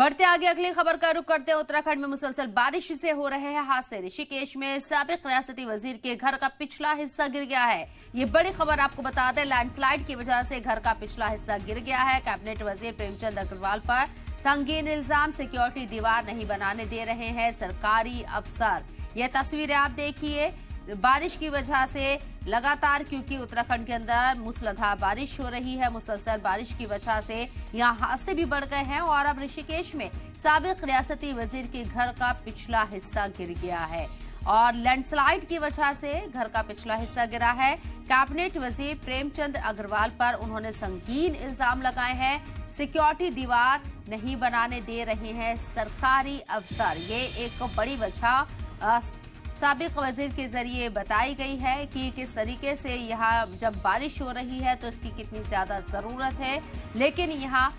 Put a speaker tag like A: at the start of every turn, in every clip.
A: बढ़ते आगे अगली खबर का रुख करते हैं। उत्तराखंड में मुसलसल बारिश से हो रहे हैं हादसे। ऋषिकेश में साबिक रियासती वजीर के घर का पिछला हिस्सा गिर गया है। ये बड़ी खबर आपको बता दें, लैंडस्लाइड की वजह से घर का पिछला हिस्सा गिर गया है। कैबिनेट वजीर प्रेमचंद अग्रवाल पर संगीन इल्जाम, सिक्योरिटी दीवार नहीं बनाने दे रहे हैं सरकारी अफसर। ये तस्वीरें आप देखिए, बारिश की वजह से लगातार, क्योंकि उत्तराखंड के अंदर मूसलाधार बारिश हो रही है, मुसलसल बारिश की वजह से यहाँ हादसे भी बढ़ गए हैं और अब ऋषिकेश में साबिक रियासती वजीर के घर का पिछला हिस्सा गिर गया है और लैंडस्लाइड की वजह से घर का पिछला हिस्सा गिरा है। कैबिनेट वजीर प्रेमचंद अग्रवाल पर उन्होंने संगीन इल्जाम लगाए हैं, सिक्योरिटी दीवार नहीं बनाने दे रहे हैं सरकारी अफसर। ये एक बड़ी वजह साबिक वजीर के जरिए बताई गई है कि किस तरीके से यहाँ जब बारिश हो रही है तो इसकी कितनी ज्यादा जरूरत है, लेकिन यहाँ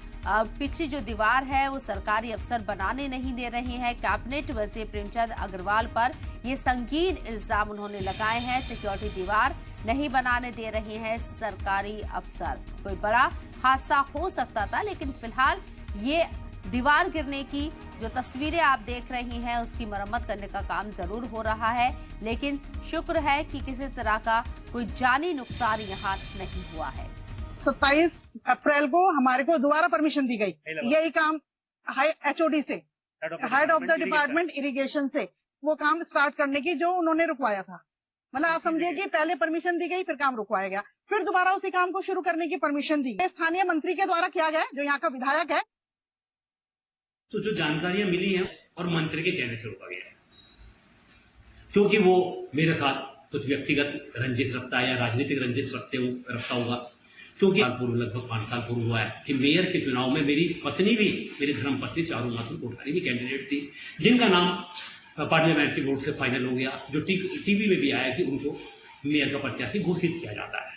A: पीछे जो दीवार है वो सरकारी अफसर बनाने नहीं दे रहे हैं। कैबिनेट वजीर प्रेमचंद अग्रवाल पर ये संगीन इल्जाम उन्होंने लगाए हैं, सिक्योरिटी दीवार नहीं बनाने दे रहे हैं सरकारी अफसर। कोई बड़ा हादसा हो सकता था, लेकिन फिलहाल ये दीवार गिरने की जो तस्वीरें आप देख रही हैं उसकी मरम्मत करने का काम जरूर हो रहा है, लेकिन शुक्र है कि किसी तरह का कोई जानी नुकसान यहाँ नहीं हुआ है।
B: 27 अप्रैल को हमारे को दोबारा परमिशन दी गई, यही काम HOD से, head of the department irrigation से वो काम स्टार्ट करने की जो उन्होंने रुकवाया था। मतलब आप समझिए कि पहले परमिशन दी गई, फिर काम रुकवाया गया, फिर दोबारा उसी काम को शुरू करने की परमिशन दी। स्थानीय मंत्री के द्वारा किया गया, जो यहाँ का विधायक है।
C: तो जो जानकारियां मिली हैं और मंत्री के कहने से रुका गया है, क्योंकि वो मेरे साथ कुछ व्यक्तिगत रंजिश रखता है या राजनीतिक रंजिश रखता होगा। क्योंकि लगभग 5 साल पूर्व हुआ है कि मेयर के चुनाव में मेरी पत्नी भी, मेरी धर्मपत्नी चारू माथुर कोठारी भी कैंडिडेट थी, जिनका नाम पार्लियामेंट्री वोट से फाइनल हो गया, जो टीवी में भी आया कि उनको मेयर का प्रत्याशी घोषित किया जाता है।